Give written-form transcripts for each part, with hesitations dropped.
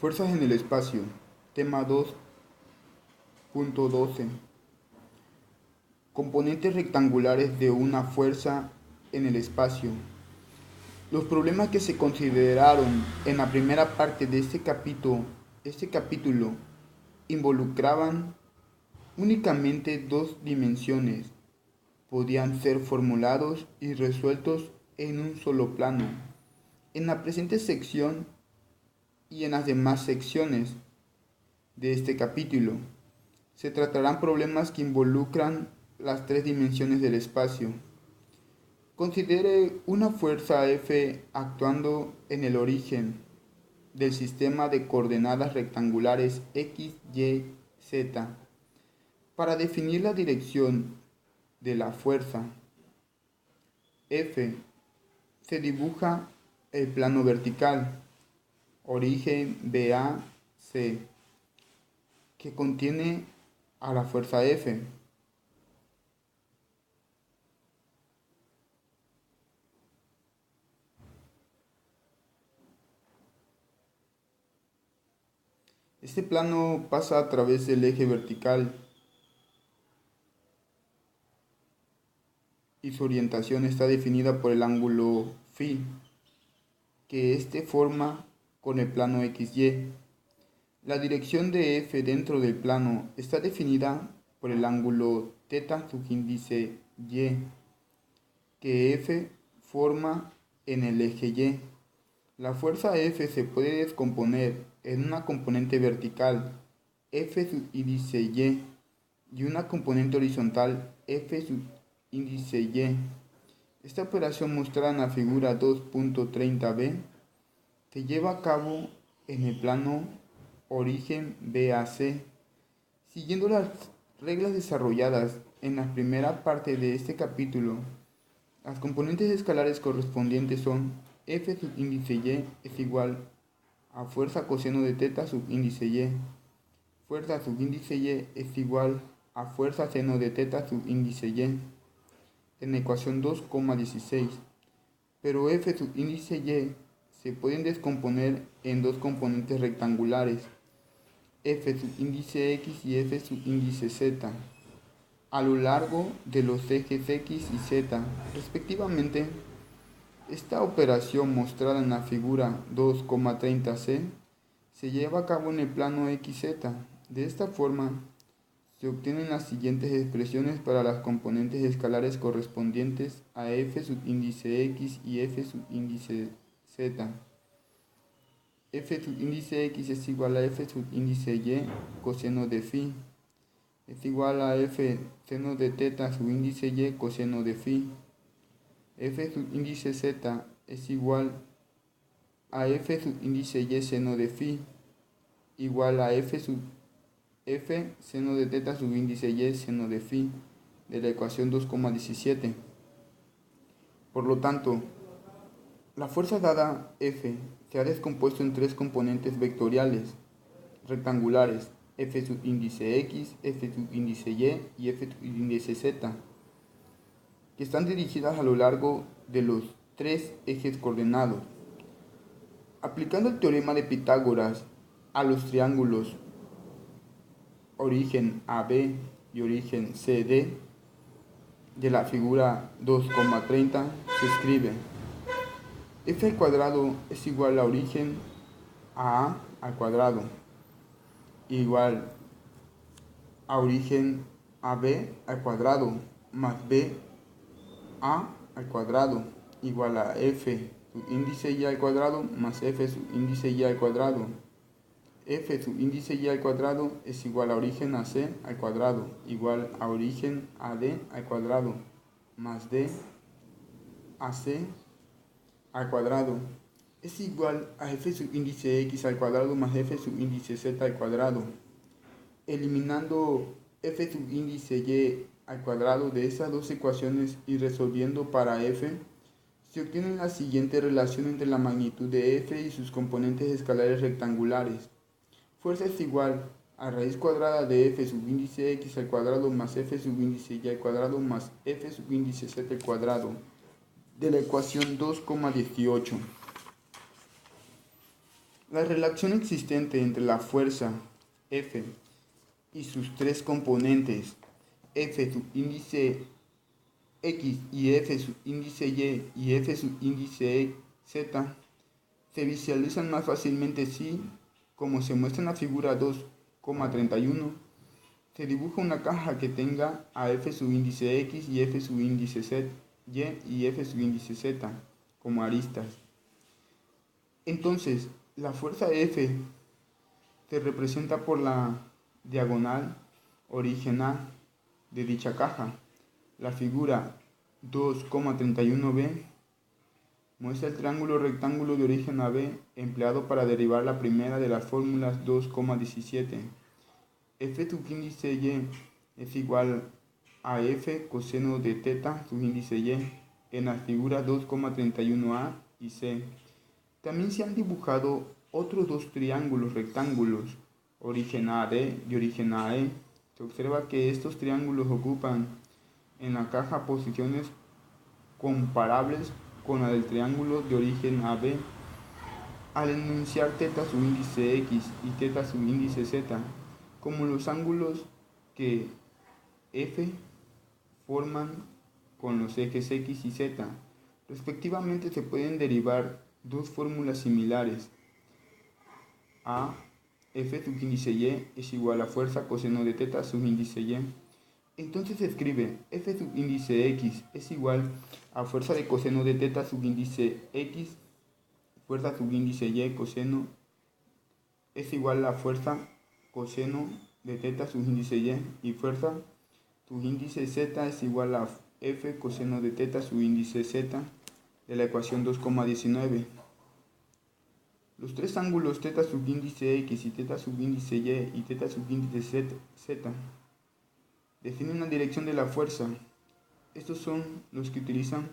Fuerzas en el espacio. Tema 2.12. Componentes rectangulares de una fuerza en el espacio. Los problemas que se consideraron en la primera parte de este capítulo involucraban únicamente dos dimensiones. Podían ser formulados y resueltos en un solo plano. En la presente sección y en las demás secciones de este capítulo se tratarán problemas que involucran las tres dimensiones del espacio. Considere una fuerza F actuando en el origen del sistema de coordenadas rectangulares X, Y, Z. Para definir la dirección de la fuerza F, se dibuja el plano vertical, origen BAC, que contiene a la fuerza F. Este plano pasa a través del eje vertical y su orientación está definida por el ángulo φ, que éste forma con el plano XY. La dirección de F dentro del plano está definida por el ángulo θ subíndice Y, que F forma en el eje Y. La fuerza F se puede descomponer en una componente vertical, F subíndice y una componente horizontal, F subíndice Y. Esta operación mostrada en la figura 2.30b se lleva a cabo en el plano origen BAC. Siguiendo las reglas desarrolladas en la primera parte de este capítulo, las componentes escalares correspondientes son F subíndice Y es igual a fuerza coseno de θ subíndice Y. Fuerza subíndice Y es igual a fuerza seno de θ subíndice Y. En la ecuación 2,16. Pero F subíndice Y se pueden descomponer en dos componentes rectangulares, F subíndice X y F subíndice Z, a lo largo de los ejes X y Z, respectivamente. Esta operación mostrada en la figura 2,30c se lleva a cabo en el plano XZ. De esta forma, se obtienen las siguientes expresiones para las componentes escalares correspondientes a F subíndice X y F subíndice Z. F subíndice X es igual a F subíndice Y coseno de φ. Es igual a F seno de θ subíndice Y coseno de φ. F subíndice Z es igual a F subíndice Y seno de φ igual a F seno de θ subíndice Y seno de φ de la ecuación 2,17. Por lo tanto, la fuerza dada F se ha descompuesto en tres componentes vectoriales rectangulares, F subíndice X, F subíndice Y y F subíndice Z, que están dirigidas a lo largo de los tres ejes coordenados. Aplicando el teorema de Pitágoras a los triángulos origen AB y origen CD de la figura 2,30 se escribe: F al cuadrado es igual a origen a al cuadrado igual a origen AB al cuadrado más B A al cuadrado igual a F subíndice Y al cuadrado más F subíndice Y al cuadrado. F subíndice Y al cuadrado es igual a origen AC al cuadrado igual a origen AD al cuadrado más D AC al cuadrado es igual a F subíndice X al cuadrado más F subíndice Z al cuadrado. Eliminando F subíndice Y al cuadrado de esas dos ecuaciones y resolviendo para F, se obtiene la siguiente relación entre la magnitud de F y sus componentes escalares rectangulares. Fuerza es igual a raíz cuadrada de F subíndice X al cuadrado más F subíndice Y al cuadrado más F subíndice Z al cuadrado de la ecuación 2,18. La relación existente entre la fuerza F y sus tres componentes, F subíndice X y F subíndice y F subíndice Z, se visualizan más fácilmente si, como se muestra en la figura 2,31, se dibuja una caja que tenga a F subíndice X y F subíndice Z, y F subíndice Z como aristas. Entonces, la fuerza F se representa por la diagonal origen A de dicha caja. La figura 2,31b muestra el triángulo rectángulo de origen AB empleado para derivar la primera de las fórmulas 2,17. F subíndice Y es igual a F coseno de teta subíndice Y en las figuras 2,31a y C. También se han dibujado otros dos triángulos rectángulos, origen AD y origen AE. Se observa que estos triángulos ocupan en la caja posiciones comparables con la del triángulo de origen AB. Al enunciar teta subíndice X y teta subíndice Z como los ángulos que F forman con los ejes X y Z, respectivamente, se pueden derivar dos fórmulas similares. A, F subíndice Y es igual a fuerza coseno de teta subíndice Y. Entonces se escribe F subíndice X es igual a fuerza de coseno de teta subíndice X, fuerza subíndice Y coseno es igual a fuerza coseno de teta subíndice Y fuerza subíndice Z es igual a F coseno de teta subíndice Z de la ecuación 2,19. Los tres ángulos teta subíndice X y teta subíndice Y teta subíndice Z definen la dirección de la fuerza. Estos son los que utilizan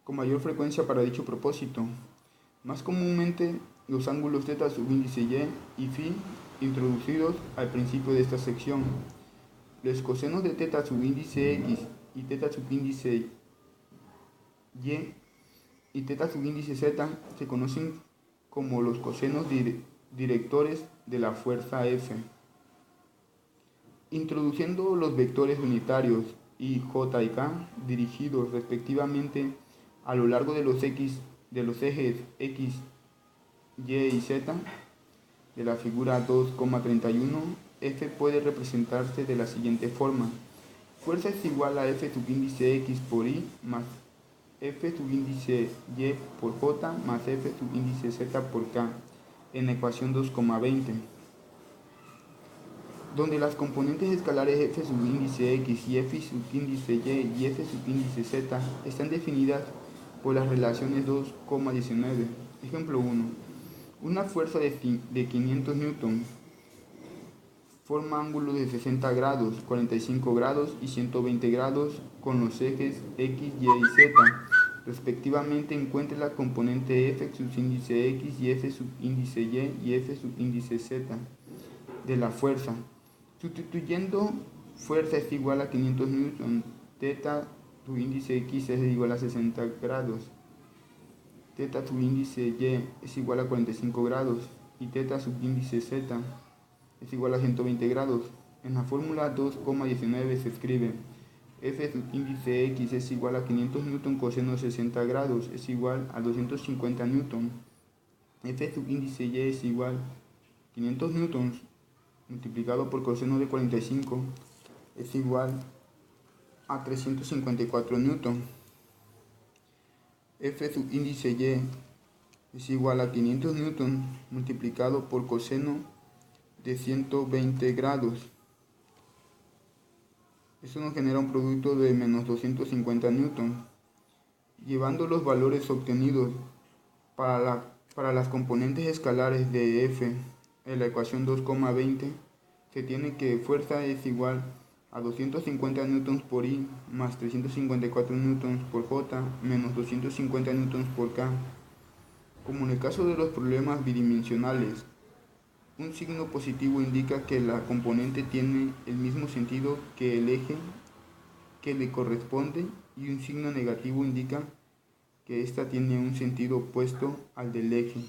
con mayor frecuencia para dicho propósito. Más comúnmente, los ángulos teta subíndice y phi introducidos al principio de esta sección. Los cosenos de teta subíndice X y teta subíndice y teta subíndice Z se conocen como los cosenos directores de la fuerza F. Introduciendo los vectores unitarios I, J y K dirigidos respectivamente a lo largo de los ejes X, Y y Z de la figura 2,31, F puede representarse de la siguiente forma. Fuerza es igual a F subíndice X por I más F subíndice Y por J más F subíndice Z por K en la ecuación 2,20, donde las componentes escalares F subíndice X y F subíndice Y F subíndice Z están definidas por las relaciones 2,19. Ejemplo 1. Una fuerza de 500 Newton forma ángulos de 60 grados, 45 grados y 120 grados con los ejes X, Y y Z. Respectivamente, encuentre la componente F subíndice X y F subíndice Y F subíndice Z de la fuerza. Sustituyendo fuerza es igual a 500 Newton, teta subíndice X es igual a 60 grados, teta subíndice Y es igual a 45 grados y teta subíndice Z es igual a 120 grados. En la fórmula 2,19 se escribe F subíndice X es igual a 500 Newton coseno de 60 grados es igual a 250 Newton. F subíndice Y es igual a 500 newtons multiplicado por coseno de 45 es igual a 354 newton. F subíndice Y es igual a 500 newton multiplicado por coseno de 120 grados. Eso nos genera un producto de menos 250 newton. Llevando los valores obtenidos para las componentes escalares de F en la ecuación 2,20, se tiene que fuerza es igual a 250 newtons por I más 354 newtons por J menos 250 newtons por K. Como en el caso de los problemas bidimensionales, un signo positivo indica que la componente tiene el mismo sentido que el eje que le corresponde y un signo negativo indica que ésta tiene un sentido opuesto al del eje.